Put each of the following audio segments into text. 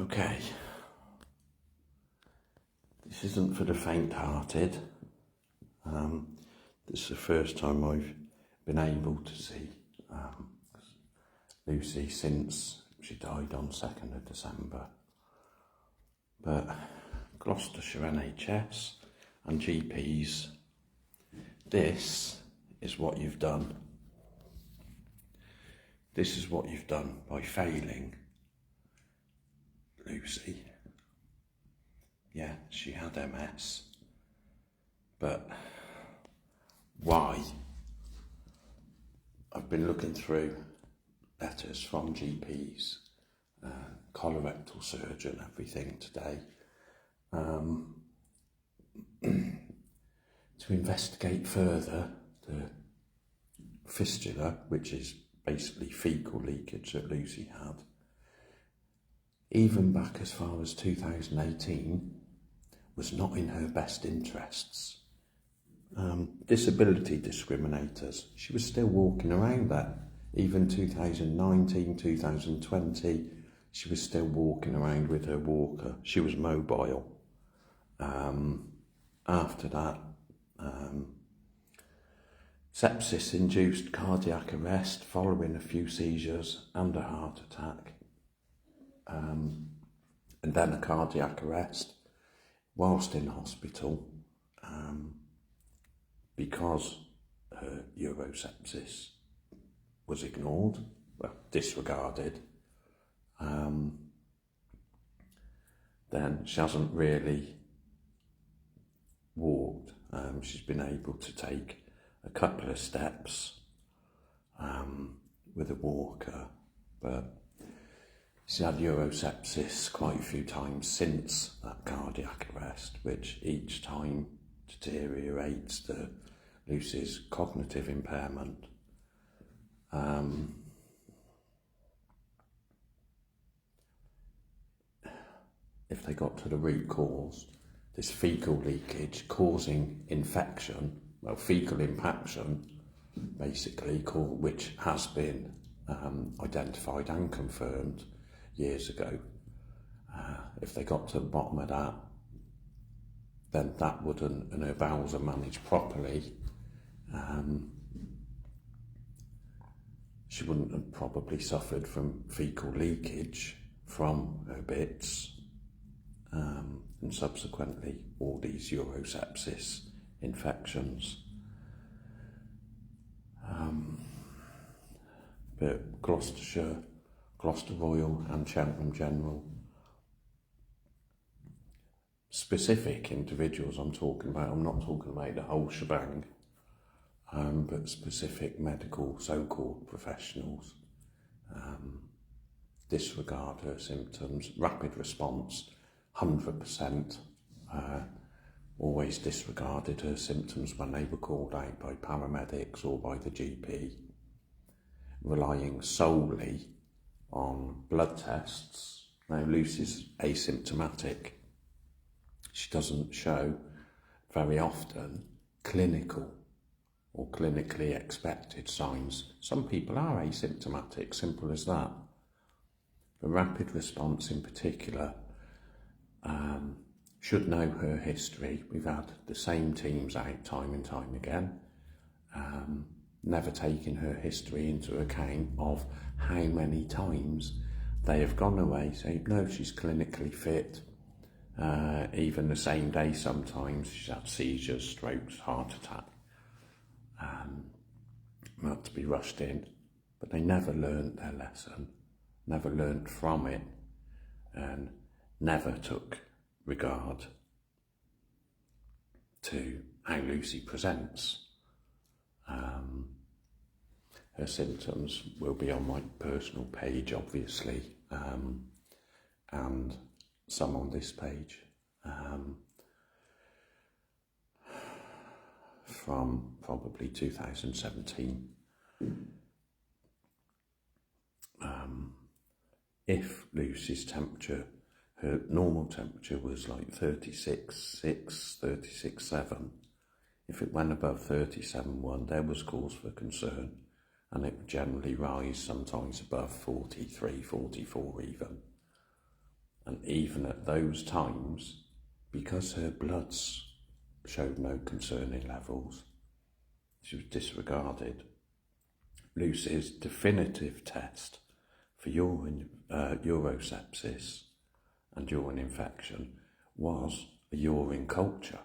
Okay, this isn't for the faint-hearted. This is the first time I've been able to see Lucy since she died on 2nd of December. But Gloucestershire NHS and GPs, this is what you've done. This is what you've done by failing Lucy. Yeah, she had MS. But why? I've been looking through letters from GPs, colorectal surgeon, everything today, to investigate further the fistula, which is basically fecal leakage that Lucy had. Even back as far as 2018, was not in her best interests. Disability discriminators, she was still walking around there. Even 2019, 2020, she was still walking around with her walker. She was mobile. After that, sepsis-induced cardiac arrest following a few seizures and a heart attack. And then a cardiac arrest whilst in hospital because her urosepsis was ignored, well, disregarded. Then she hasn't really walked. She's been able to take a couple of steps with a walker, but she's had urosepsis quite a few times since that cardiac arrest, which each time deteriorates Lucy's cognitive impairment. If they got to the root cause, this fecal leakage causing infection, well, fecal impaction, basically, which has been identified and confirmed years ago. If they got to the bottom of that, then that wouldn't, and her bowels are managed properly, she wouldn't have probably suffered from fecal leakage from her bits, and subsequently all these urosepsis infections. But Gloucestershire, Gloucester Royal and Cheltenham General, specific individuals I'm talking about, I'm not talking about the whole shebang, but specific medical so-called professionals, disregard her symptoms, rapid response, 100%, always disregarded her symptoms when they were called out by paramedics or by the GP, relying solely on blood tests. Now Lucy's asymptomatic. She doesn't show very often clinical or clinically expected signs. Some people are asymptomatic, simple as that. The rapid response in particular should know her history. We've had the same teams out time and time again, never taking her history into account of how many times they have gone away saying, no, she's clinically fit. Even the same day sometimes she's had seizures, strokes, heart attack, had to be rushed in, but they never learnt their lesson, never learnt from it, and never took regard to how Lucy presents. Her symptoms will be on my personal page, obviously, and some on this page, from probably 2017. If Lucy's temperature, her normal temperature was like 36.6, 36.7. If it went above 37.1, there was cause for concern, and it would generally rise sometimes above 43, 44 even. And even at those times, because her bloods showed no concerning levels, she was disregarded. Lucy's definitive test for urosepsis and urine infection was a urine culture.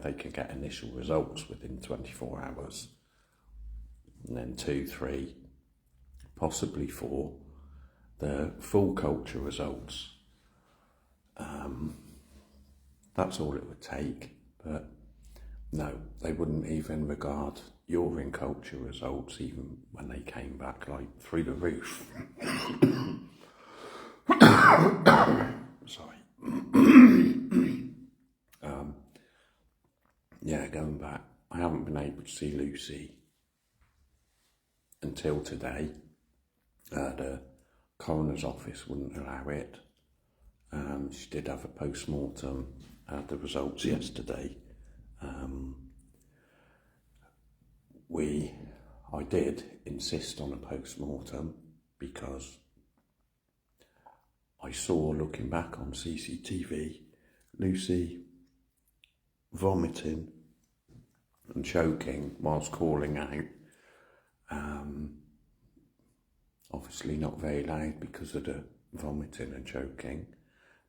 They can get initial results within 24 hours, and then 2, 3, possibly 4, the full culture results. That's all it would take, but no, they wouldn't even regard urine culture results even when they came back like through the roof. Sorry. Going back, I haven't been able to see Lucy until today. The coroner's office wouldn't allow it. She did have a post-mortem, the results yesterday. I did insist on a post-mortem because I saw, looking back on CCTV, Lucy vomiting and choking whilst calling out. Obviously not very loud because of the vomiting and choking,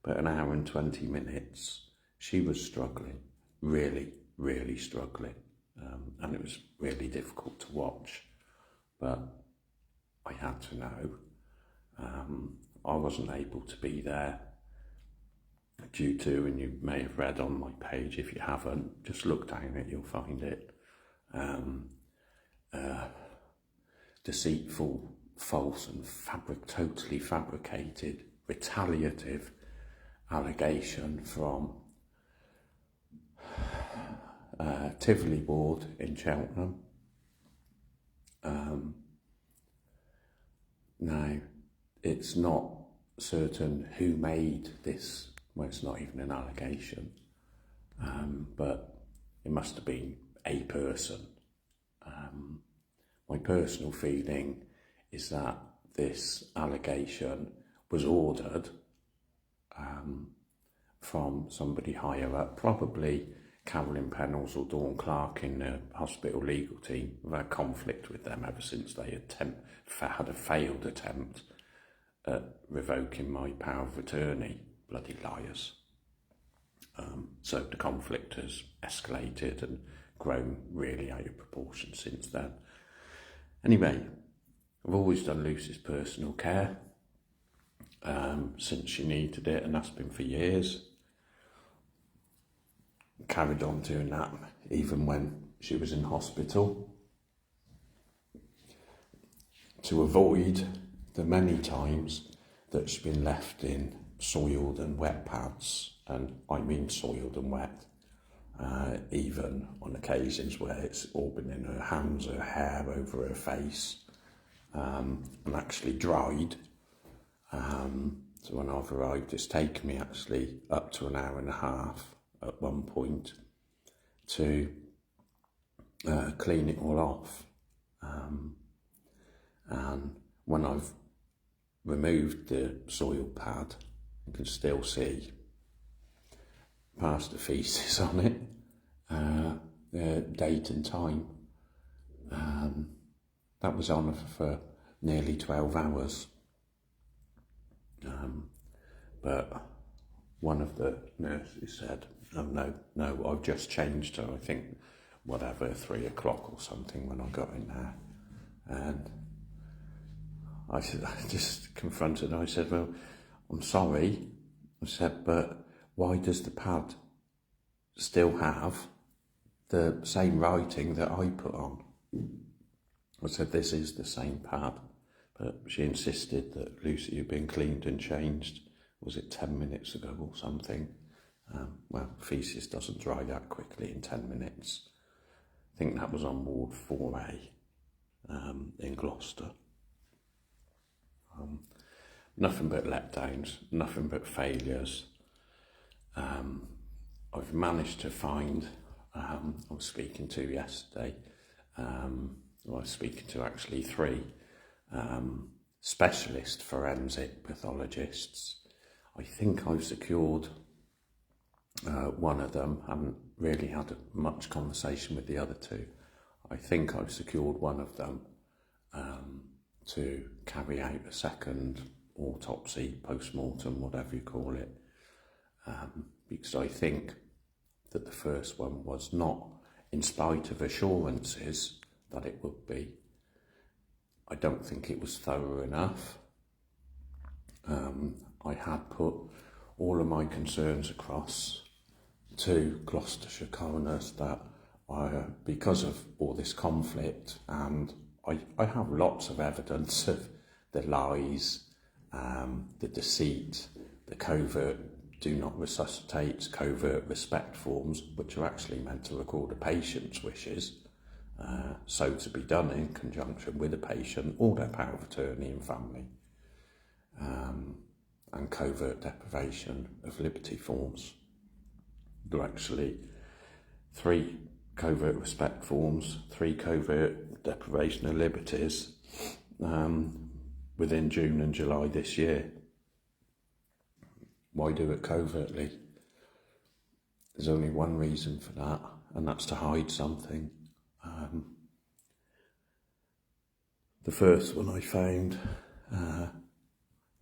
but an hour and 20 minutes she was struggling, really, really struggling, and it was really difficult to watch, but I had to know. I wasn't able to be there due to, and you may have read on my page, if you haven't, just look down it, you'll find it, deceitful, false and totally fabricated, retaliative allegation from Tivoli ward in Cheltenham. Now, it's not certain who made this, well, it's not even an allegation, but it must have been a person. My personal feeling is that this allegation was ordered from somebody higher up, probably Carolyn Pennells or Dawn Clark in the hospital legal team. We've had conflict with them ever since they had a failed attempt at revoking my power of attorney. Bloody liars. So the conflict has escalated and grown really out of proportion since then. Anyway, I've always done Lucy's personal care since she needed it, and that's been for years. Carried on doing that even when she was in hospital, to avoid the many times that she's been left in soiled and wet pads, and I mean soiled and wet, even on occasions where it's all been in her hands, her hair, over her face, and actually dried. So when I've arrived, it's taken me actually up to an hour and a half at one point to clean it all off. And when I've removed the soil pad, you can still see past the faeces on it, date and time. That was on for nearly 12 hours. But one of the nurses said, oh, no, I've just changed her, I think, 3 o'clock or something when I got in there. And I just confronted her. I said, well, I'm sorry. I said, but why does the pad still have the same writing that I put on? I said, this is the same pad. But she insisted that Lucy had been cleaned and changed, was it 10 minutes ago or something? Well, faeces doesn't dry that quickly in 10 minutes. I think that was on ward 4A in Gloucester. Nothing but letdowns, nothing but failures. I've managed to find, I was speaking to yesterday, I was speaking to actually 3, specialist forensic pathologists. I think I've secured one of them. I haven't really had much conversation with the other two. I think I've secured one of them to carry out a second autopsy, post-mortem, whatever you call it, because I think that the first one was not, in spite of assurances that it would be, I don't think it was thorough enough. I had put all of my concerns across to Gloucestershire coroners that because of all this conflict, and I have lots of evidence of the lies, the deceit, the covert do not resuscitate, covert respect forms, which are actually meant to record a patient's wishes, so to be done in conjunction with a patient or their power of attorney and family, and covert deprivation of liberty forms. There are actually 3 covert respect forms, 3 covert deprivation of liberties within June and July this year. Why do it covertly? There's only one reason for that, and that's to hide something. The first one I found,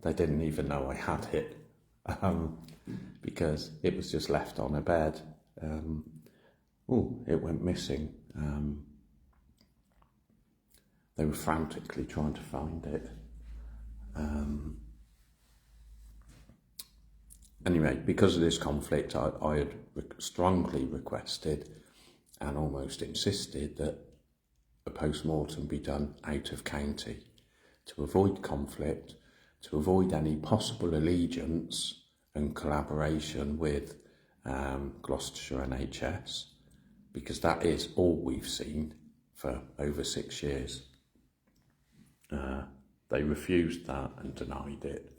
they didn't even know I had it, because it was just left on a bed. It went missing. They were frantically trying to find it. Anyway, because of this conflict, I had strongly requested and almost insisted that a post-mortem be done out of county to avoid conflict, to avoid any possible allegiance and collaboration with Gloucestershire NHS, because that is all we've seen for over 6 years. They refused that and denied it.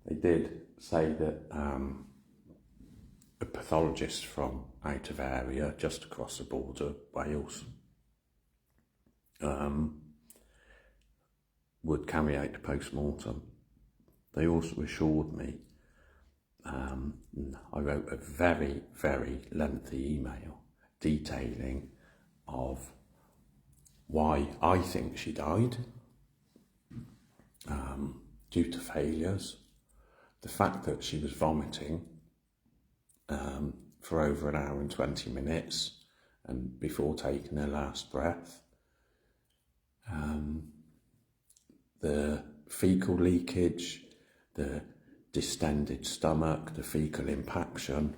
They did say that a pathologist from out of area, just across the border, Wales, would carry out the post-mortem. They also assured me, I wrote a very, very lengthy email detailing of why I think she died, due to failures, the fact that she was vomiting for over an hour and 20 minutes and before taking her last breath, the fecal leakage, the distended stomach, the fecal impaction,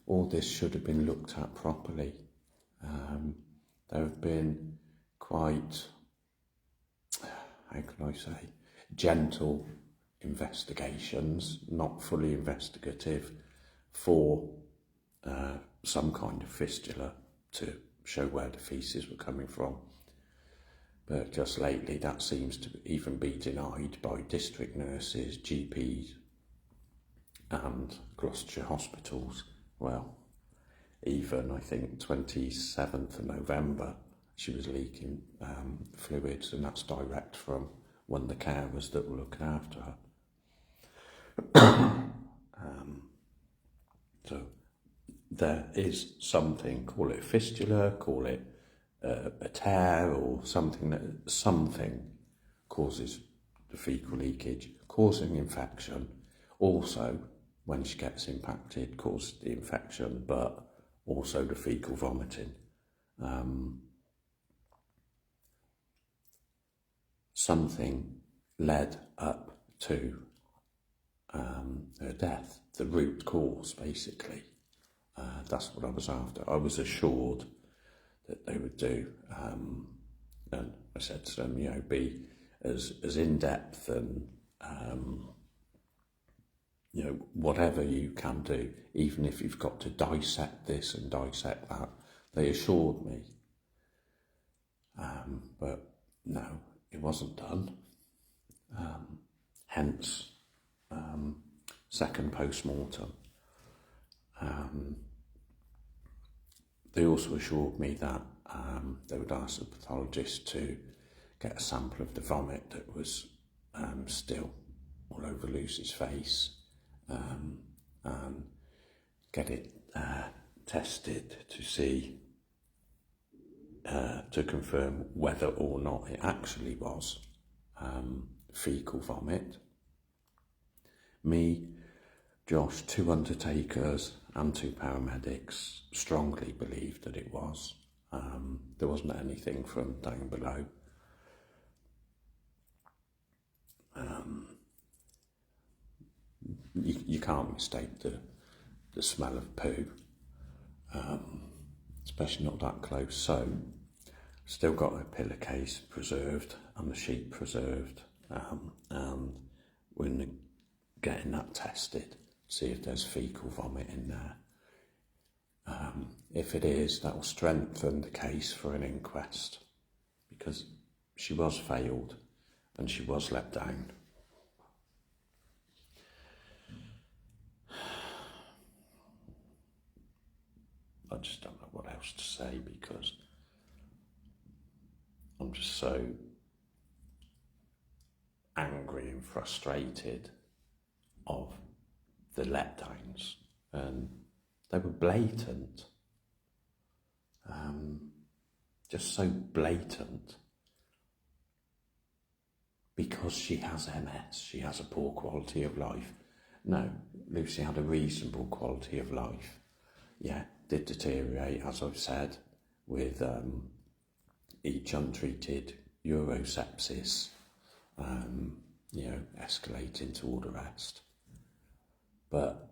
all this should have been looked at properly. There have been quite, how can I say, gentle investigations, not fully investigative, for some kind of fistula to show where the faeces were coming from. But just lately that seems to even be denied by district nurses, GPs and Gloucestershire hospitals. Well, even I think 27th of November she was leaking fluids, and that's direct from one of the carers that were looking after her. So there is something, call it a fistula, call it a tear, or something causes the fecal leakage, causing infection. Also, when she gets impacted, causes the infection, but also the fecal vomiting. Something led up to her death, the root cause, basically. That's what I was after. I was assured that they would do, and I said to them, be as in-depth and, whatever you can do, even if you've got to dissect this and dissect that. They assured me, but no, it wasn't done. Hence, second post-mortem. They also assured me that they would ask the pathologist to get a sample of the vomit that was still all over Lucy's face, and get it tested to see, to confirm whether or not it actually was faecal vomit. Me, Josh, 2 undertakers and 2 paramedics strongly believed that it was. There wasn't anything from down below. You can't mistake the smell of poo, especially not that close. So, still got a pillowcase preserved and the sheet preserved, and we're getting that tested, see if there's faecal vomit in there. If it is, that will strengthen the case for an inquest, because she was failed and she was let down. I just don't know what else to say, because I'm just so angry and frustrated of the letdowns, and they were blatant, just so blatant, because she has MS, she has a poor quality of life. No, Lucy had a reasonable quality of life. Yeah, did deteriorate, as I've said, with each untreated urosepsis, escalating toward arrest. But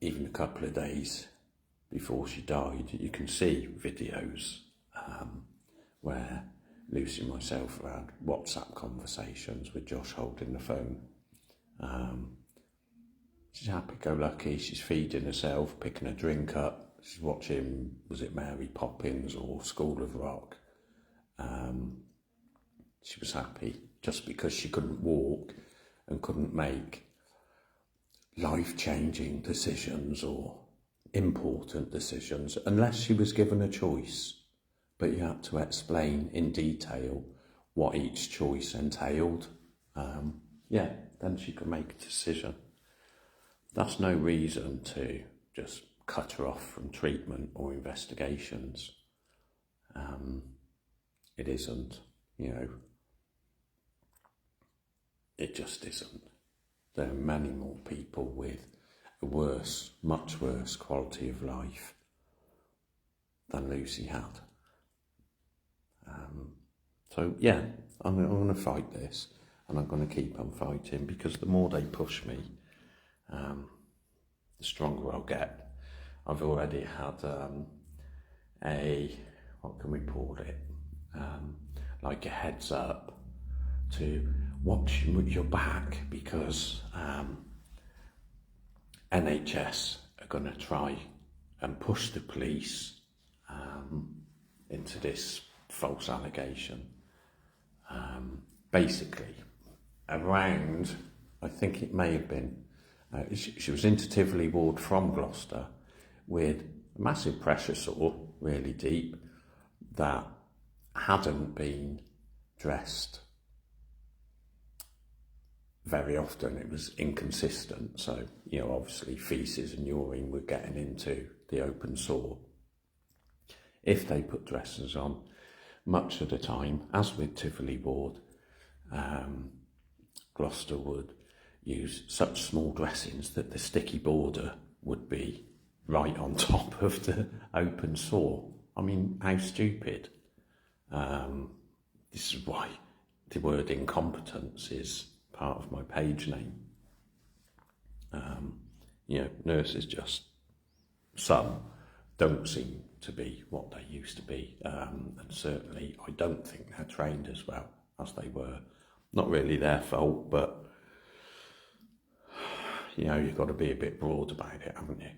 even a couple of days before she died, you can see videos where Lucy and myself had WhatsApp conversations with Josh holding the phone. She's happy-go-lucky, she's feeding herself, picking a drink up, she's watching, was it Mary Poppins or School of Rock? She was happy just because she couldn't walk and couldn't make life-changing decisions or important decisions unless she was given a choice. But you had to explain in detail what each choice entailed. Then she could make a decision. That's no reason to just cut her off from treatment or investigations. It isn't, it just isn't. There are many more people with a worse, much worse quality of life than Lucy had. I'm going to fight this, and I'm going to keep on fighting, because the more they push me, the stronger I'll get. I've already had what can we call it? Like a heads up to watch your back, because NHS are going to try and push the police into this false allegation. Basically, around, I think it may have been, she was into Tivoli ward from Gloucester with a massive pressure sore, really deep, that hadn't been dressed very often. It was inconsistent, so obviously feces and urine were getting into the open sore. If they put dressings on, much of the time, as with Tivoli ward, Gloucester would use such small dressings that the sticky border would be right on top of the open sore. I mean, how stupid. This is why the word incompetence is part of my page name. Nurses just, some don't seem to be what they used to be, and certainly I don't think they're trained as well as they were. Not really their fault, but you've got to be a bit broad about it, haven't you?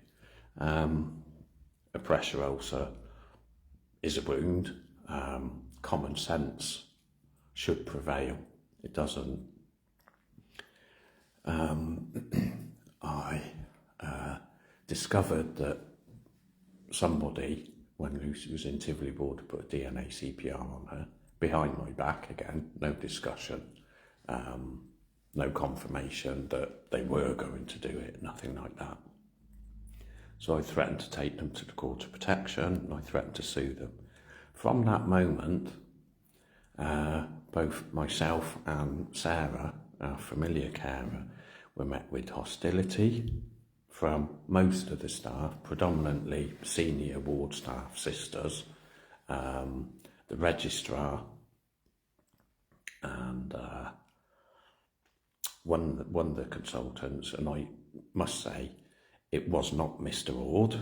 A pressure ulcer is a wound. Common sense should prevail. It doesn't. I discovered that somebody, when Lucy was in Tivoli ward, put a DNA CPR on her behind my back. Again, no discussion. No confirmation that they were going to do it, nothing like that. So I threatened to take them to the Court of Protection, and I threatened to sue them. From that moment, both myself and Sarah, our familiar carer, were met with hostility from most of the staff, predominantly senior ward staff, sisters, the registrar, and one of the consultants, and I must say, it was not Mr. Ord,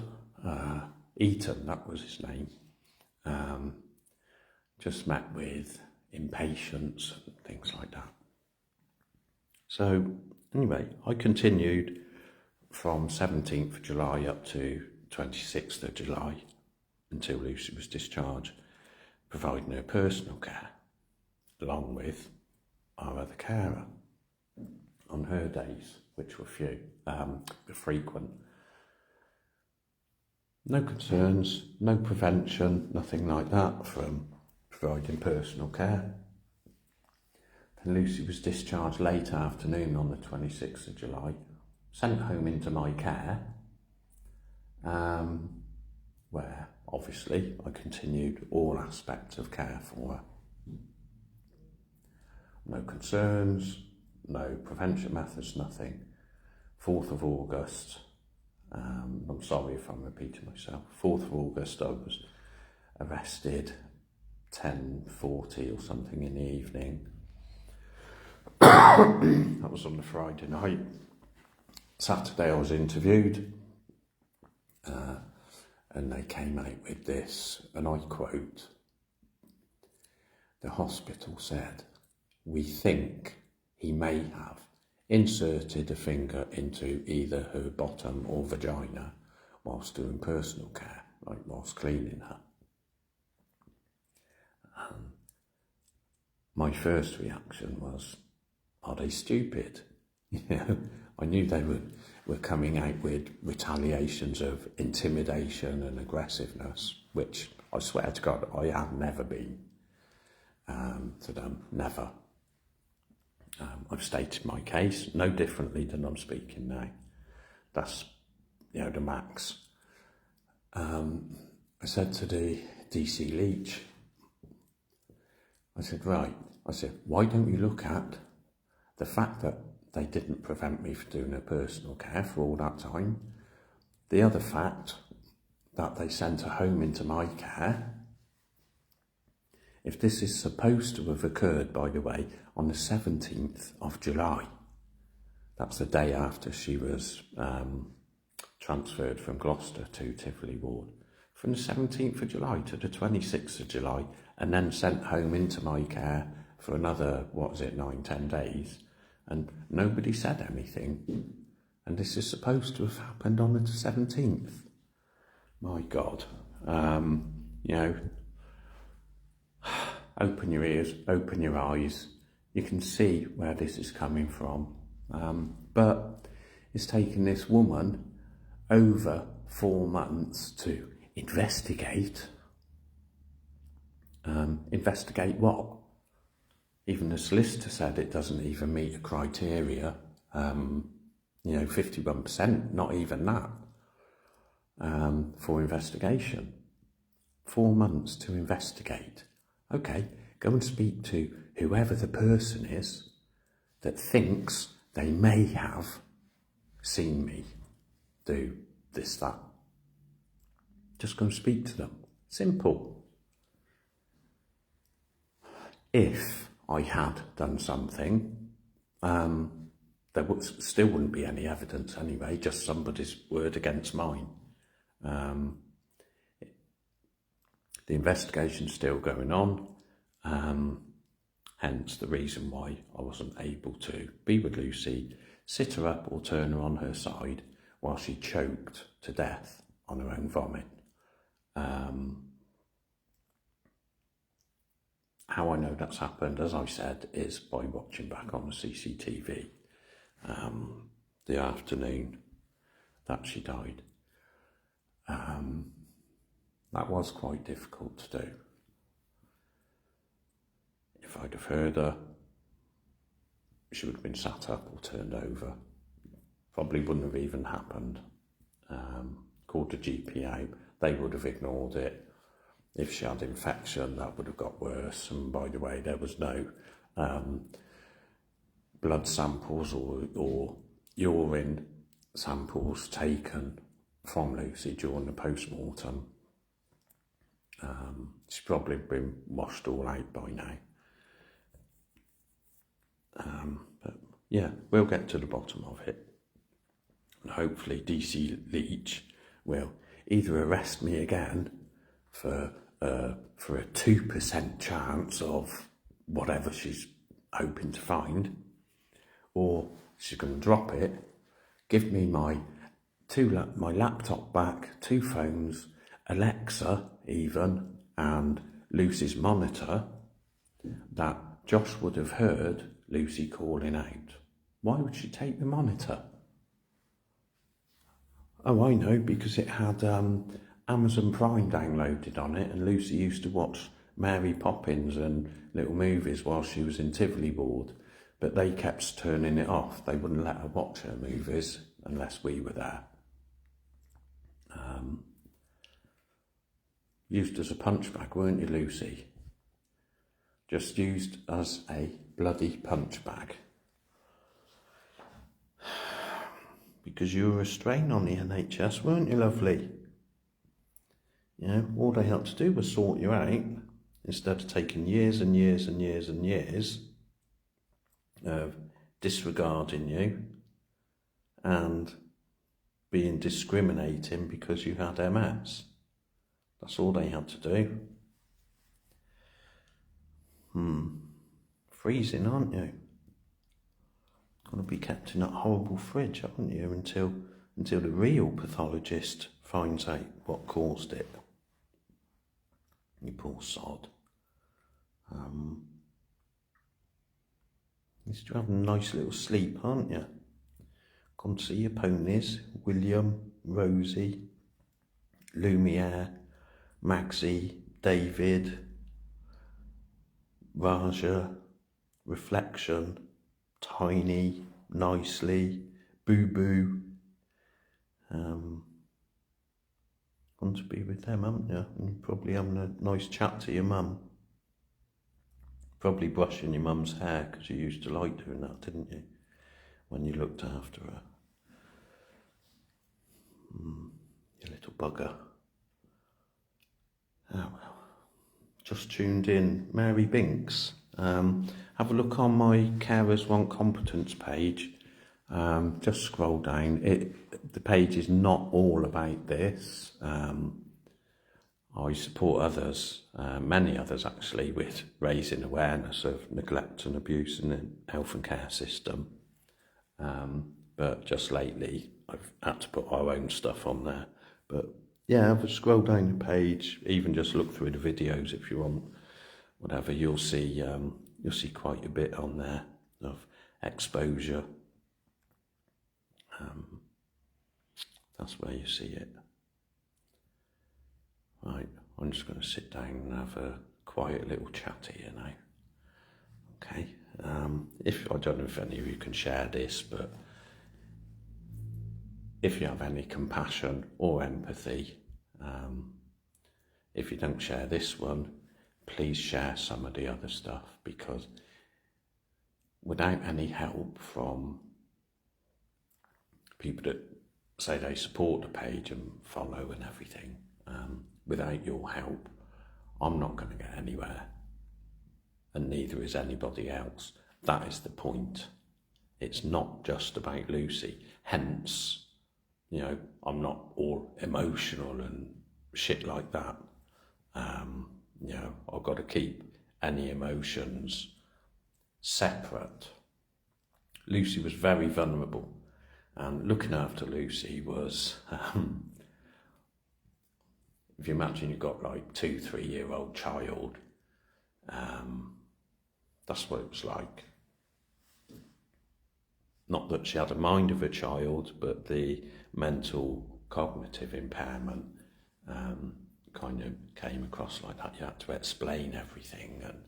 Eaton, that was his name, just met with impatience and things like that. So anyway, I continued from 17th of July up to 26th of July until Lucy was discharged, providing her personal care, along with our other carer on her days, which were frequent. No concerns, no prevention, nothing like that from providing personal care. Then Lucy was discharged late afternoon on the 26th of July, sent home into my care, where obviously I continued all aspects of care for her. No concerns, no prevention methods, nothing. 4th of August, I'm sorry if I'm repeating myself, 4th of August I was arrested 10:40 or something in the evening. That was on the Friday night. Saturday I was interviewed, and they came out with this, and I quote, "The hospital said, we think he may have inserted a finger into either her bottom or vagina whilst doing personal care, like whilst cleaning her." My first reaction was, are they stupid? I knew they were coming out with retaliations of intimidation and aggressiveness, which I swear to God, I have never been to them, never. I've stated my case no differently than I'm speaking now. That's, the max. I said to the DC leech, I said, why don't you look at the fact that they didn't prevent me from doing her personal care for all that time, the other fact that they sent her home into my care. If this is supposed to have occurred, by the way, on the 17th of July, that's the day after she was transferred from Gloucester to Tivoli Ward, from the 17th of July to the 26th of July, and then sent home into my care for another, 9-10 days, and nobody said anything, and this is supposed to have happened on the 17th. My God, open your ears, open your eyes. You can see where this is coming from. But it's taken this woman over 4 months to investigate. Investigate what? Even the solicitor said it doesn't even meet a criteria. 51%, not even that, for investigation. 4 months to investigate. Okay, go and speak to whoever the person is that thinks they may have seen me do this, that. Just go and speak to them. Simple. If I had done something, there still wouldn't be any evidence anyway, just somebody's word against mine. The investigation's still going on, hence the reason why I wasn't able to be with Lucy, sit her up or turn her on her side while she choked to death on her own vomit. How I know that's happened, as I said, is by watching back on the CCTV the afternoon that she died. That was quite difficult to do. If I'd have heard her, she would have been sat up or turned over. Probably wouldn't have even happened. Called the GPA, they would have ignored it. If she had infection, that would have got worse. And by the way, there was no blood samples or urine samples taken from Lucy during the post-mortem. She's probably been washed all out by now. But yeah, we'll get to the bottom of it. And hopefully DC Leach will either arrest me again for a 2% chance of whatever she's hoping to find, or she's going to drop it, give me my laptop back, 2 phones, Alexa even, and Lucy's monitor, that Josh would have heard Lucy calling out. Why would she take the monitor? Oh, I know, because it had Amazon Prime downloaded on it, and Lucy used to watch Mary Poppins and little movies while she was in Tivoli ward, but they kept turning it off. They wouldn't let her watch her movies unless we were there. Used as a punch bag, weren't you, Lucy? Just used as a bloody punch bag. Because you were a strain on the NHS, weren't you, lovely? You know, all they had to do was sort you out, instead of taking years and years and years and years of disregarding you and being discriminating because you had MS. That's all they had to do. Freezing, aren't you? Going to be kept in that horrible fridge, haven't you, until the real pathologist finds out what caused it. You poor sod. You should have a nice little sleep, aren't you? Gone to see your ponies, William, Rosie, Lumiere, Maxie, David, Raja, Reflection, Tiny, Nicely, Boo Boo. Want to be with them, haven't you? And you're probably having a nice chat to your mum. Probably brushing your mum's hair, because you used to like doing that, didn't you? When you looked after her. You little bugger. Oh well. Just tuned in, Mary Binks. Have a look on my Carers Want Competence page. Just scroll down. The page is not all about this. I support others, many others actually, with raising awareness of neglect and abuse in the health and care system. But just lately, I've had to put our own stuff on there. But yeah, have a scroll down the page, even just look through the videos if you want, whatever. You'll see quite a bit on there of exposure. That's where you see it. Right, I'm just going to sit down and have a quiet little chat here now. Okay, I don't know if any of you can share this, but if you have any compassion or empathy, if you don't share this one, please share some of the other stuff, because without any help from people that say they support the page and follow and everything, without your help, I'm not going to get anywhere, and neither is anybody else. That is the point. It's not just about Lucy. Hence, I'm not all emotional and shit like that. I've got to keep any emotions separate. Lucy was very vulnerable, and looking after Lucy was, if you imagine you've got like 2-3-year-old child, that's what it was like. Not that she had a mind of a child, but the mental cognitive impairment kind of came across like that. You had to explain everything, and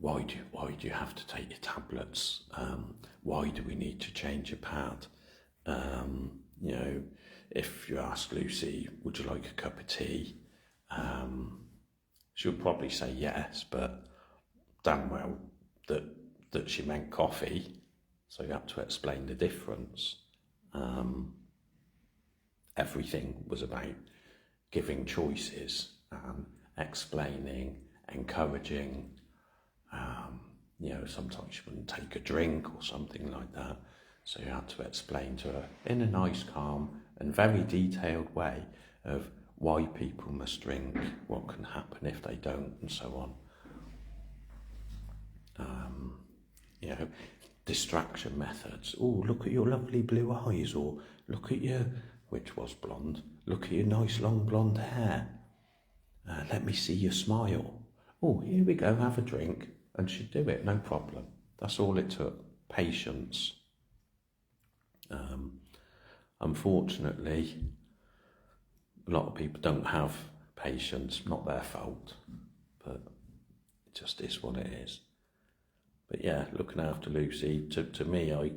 why do you have to take your tablets? Why do we need to change your pad? You know, if you ask Lucy, would you like a cup of tea? She'll probably say yes, but damn well that she meant coffee, so you have to explain the difference. Everything was about giving choices, explaining, encouraging. You know, sometimes she wouldn't take a drink or something like that, so you had to explain to her in a nice, calm and very detailed way of why people must drink, what can happen if they don't, and so on. You know, distraction methods. Oh, look at your lovely blue eyes, or look at your, which was blonde, look at your nice long blonde hair. Let me see your smile. Oh, here we go, have a drink. And she'd do it, no problem. That's all it took, patience. Unfortunately, a lot of people don't have patience, not their fault, but it just is what it is. But yeah, looking after Lucy, to me, I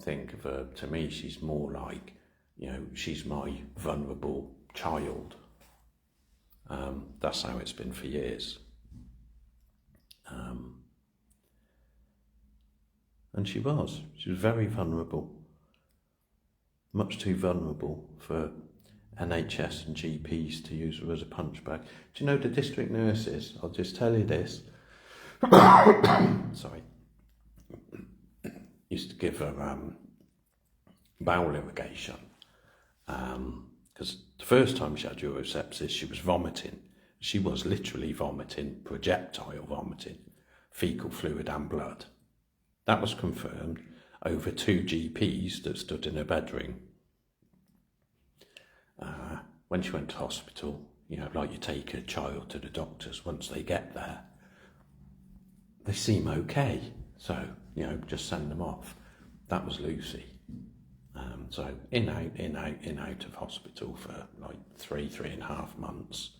think of her, to me, she's more like, you know, she's my vulnerable child. That's how it's been for years. And she was very vulnerable, much too vulnerable for NHS and GPs to use her as a punch bag. Do you know the district nurses? I'll just tell you this. Sorry. Used to give her bowel irrigation because the first time she had urosepsis, she was vomiting. She was literally vomiting, projectile vomiting, faecal fluid and blood. That was confirmed over 2 GPs that stood in her bedroom. When she went to hospital, you know, like you take a child to the doctors, once they get there, they seem okay. So, you know, just send them off. That was Lucy. So in, out of hospital for like 3.5 months.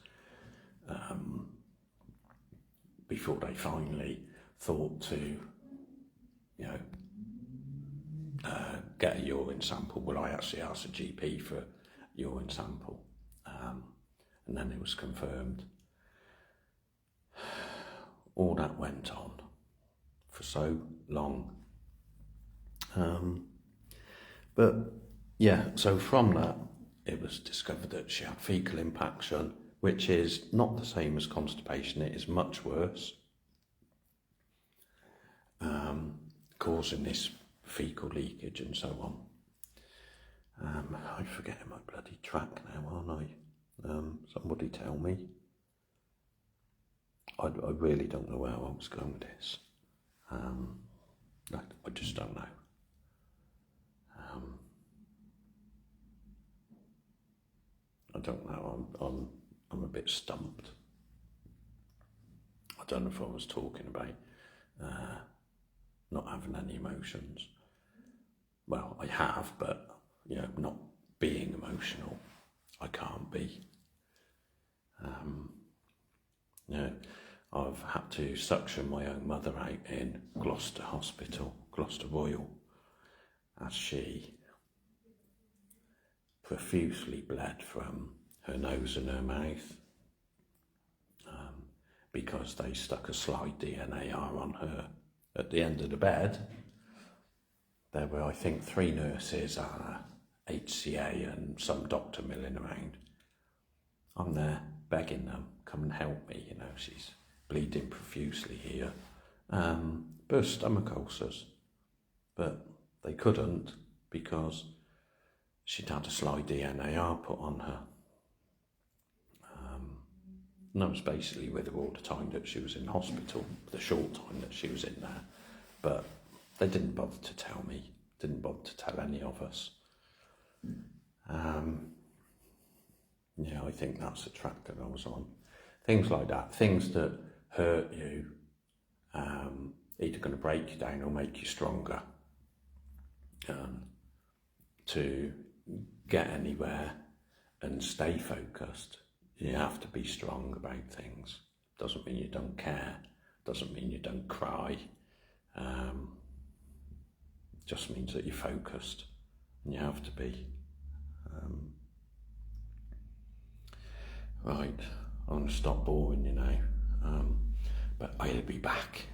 Before they finally thought to, you know, get a urine sample. Well, I actually asked the GP for a urine sample, and then it was confirmed. All that went on for so long. But yeah, so from that, it was discovered that she had fecal impaction, which is not the same as constipation. It is much worse, causing this fecal leakage and so on. I'm forgetting my bloody track now, aren't I? Somebody tell me. I really don't know where I was going with this. I just don't know. I don't know. I'm a bit stumped. I don't know if I was talking about not having any emotions. Well, I have, but you know, not being emotional. I can't be. You know, I've had to suction my own mother out in Gloucester Hospital, Gloucester Royal, as she profusely bled from her nose and her mouth because they stuck a slide DNA on her at the end of the bed. There were, I think, 3 nurses, HCA and some doctor milling around. I'm there begging them, come and help me, you know, she's bleeding profusely here. Burst stomach ulcers, but they couldn't because she'd had a slide DNA put on her. And I was basically with her all the time that she was in hospital, the short time that she was in there. But they didn't bother to tell me, didn't bother to tell any of us. Yeah, I think that's the track that I was on. Things like that, things that hurt you, either going to break you down or make you stronger. To get anywhere and stay focused, you have to be strong about things. Doesn't mean you don't care. Doesn't mean you don't cry. Just means that you're focused, and you have to be. Right, I'm going to stop boring you now, but I'll be back.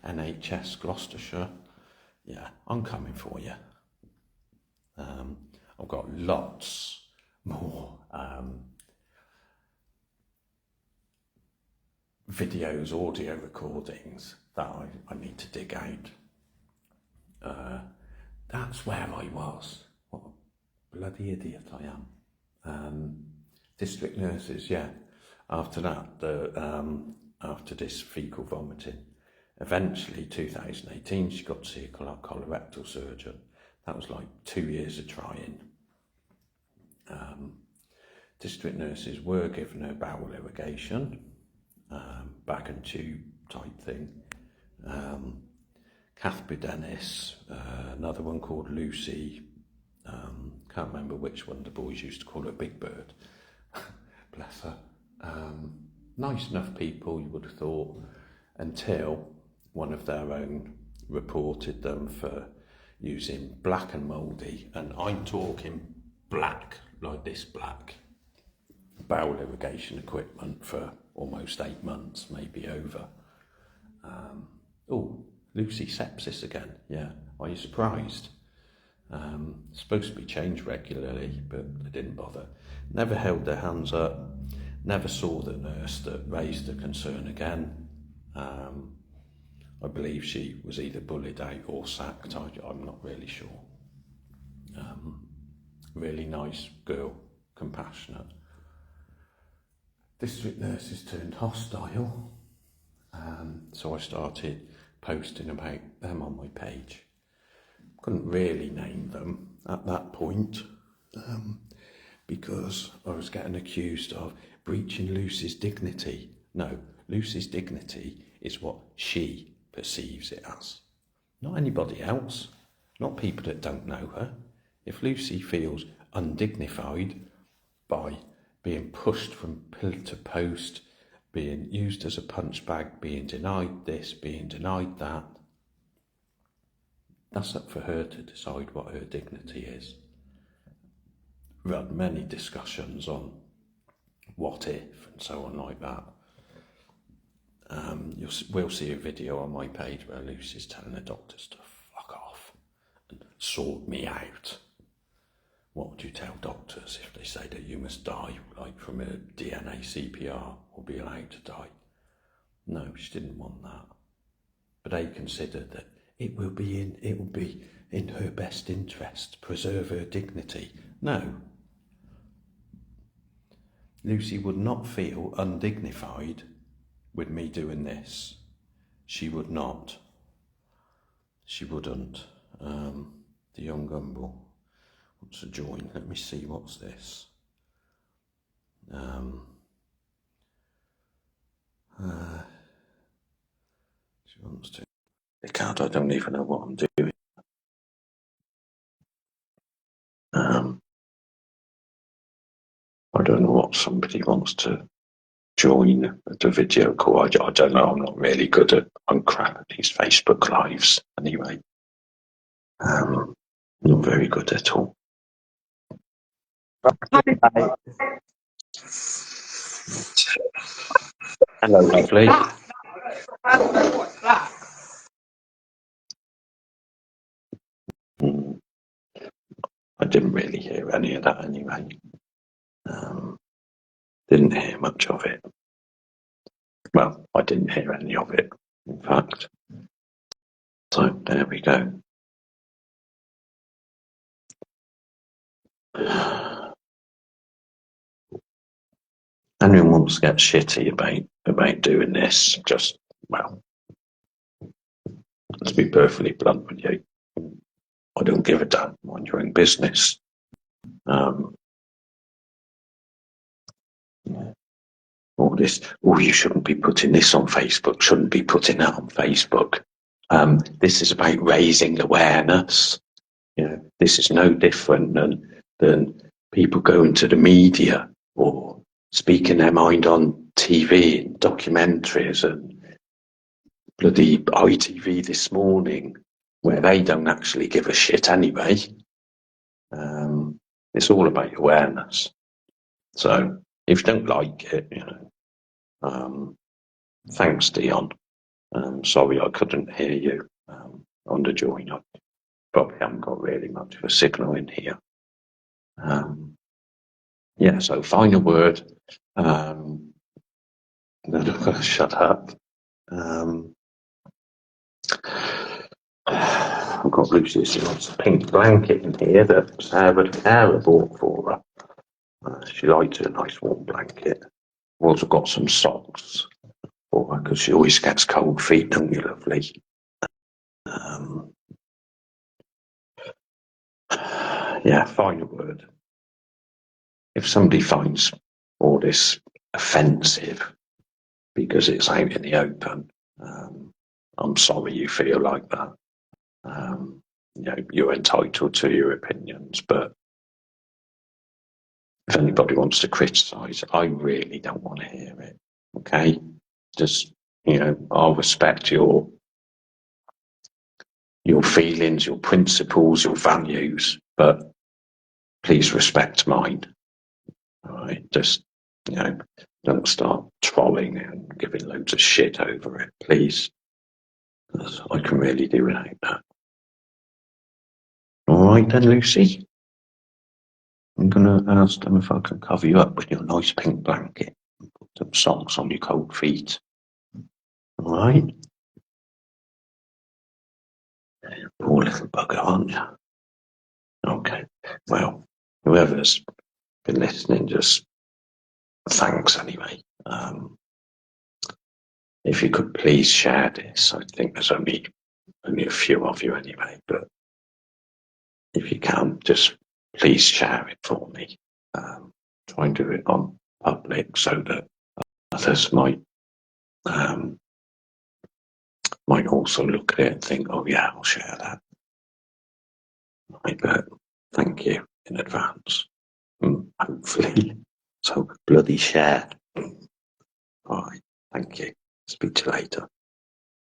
NHS Gloucestershire, yeah, I'm coming for you. I've got lots more videos, audio recordings that I need to dig out. That's where I was. What a bloody idiot I am. District nurses, yeah. After that, after this fecal vomiting, eventually 2018, she got to see a colorectal surgeon. That was like 2 years of trying. District nurses were given her bowel irrigation, bag and tube type thing. Cath Dennis, another one called Lucy, can't remember which one the boys used to call her Big Bird, bless her. Nice enough people, you would have thought, until one of their own reported them for using black and mouldy, and I'm talking black, like this black, bowel irrigation equipment for almost 8 months, maybe over. Oh, Lucy sepsis again, yeah. Are you surprised? Supposed to be changed regularly, but they didn't bother. Never held their hands up, never saw the nurse that raised the concern again. I believe she was either bullied out or sacked, I'm not really sure. Really nice girl, compassionate. District nurses turned hostile, so I started posting about them on my page. Couldn't really name them at that point, because I was getting accused of breaching Lucy's dignity. No, Lucy's dignity is what she perceives it as, not anybody else, not people that don't know her. If Lucy feels undignified by being pushed from pillar to post, being used as a punch bag, being denied this, being denied that, that's up for her to decide what her dignity is. We've had many discussions on what if and so on like that. We'll see a video on my page where Lucy's telling the doctors to fuck off and sort me out. What would you tell doctors if they say that you must die, like from a DNA CPR, or be allowed to die? No, she didn't want that. But they considered that it will be in her best interest to preserve her dignity. No. Lucy would not feel undignified with me doing this. She would not. She wouldn't. The young Gumble wants to join. Let me see, what's this? She wants to. I don't even know what I'm doing. I don't know what somebody wants to join the video call. I don't know. I'm not really good at. I'm crap at these Facebook lives anyway. Not very good at all. Hello, lovely. I didn't really hear any of that anyway. Didn't hear much of it. Well, I didn't hear any of it, in fact. So there we go. Anyone wants to get shitty about doing this, just, well, let's be perfectly blunt with you. I don't give a damn, mind your own business. All this, you shouldn't be putting this on Facebook, shouldn't be putting that on Facebook. This is about raising awareness. You know, this is no different than people going to the media or speaking their mind on TV and documentaries and bloody ITV this morning, where they don't actually give a shit anyway. It's all about awareness. So if you don't like it, thanks, Dion. Sorry I couldn't hear you on the join. I probably haven't got really much of a signal in here. So final word. Shut up. I've got Lucy's nice pink blanket in here that Sarah the carer bought for her. She likes a nice warm blanket. I've also got some socks for her because she always gets cold feet, don't you, lovely? Final word. If somebody finds all this offensive because it's out in the open, I'm sorry you feel like that. You're entitled to your opinions, but if anybody wants to criticise, I really don't want to hear it. Okay? Just, I'll respect your feelings, your principles, your values, but please respect mine. All right? Just, don't start trolling and giving loads of shit over it, please. Because I can really do without that. All right then, Lucy. I'm going to ask them if I can cover you up with your nice pink blanket and put some socks on your cold feet. All right? Poor little bugger, aren't you? Okay. Well, whoever's been listening, just thanks anyway. If you could please share this. I think there's only a few of you anyway, but if you can, just please share it for me. Try and do it on public so that others might also look at it and think, oh yeah, I'll share that. But thank you in advance. Hopefully. So bloody share. All right. Thank you. Speak to you later.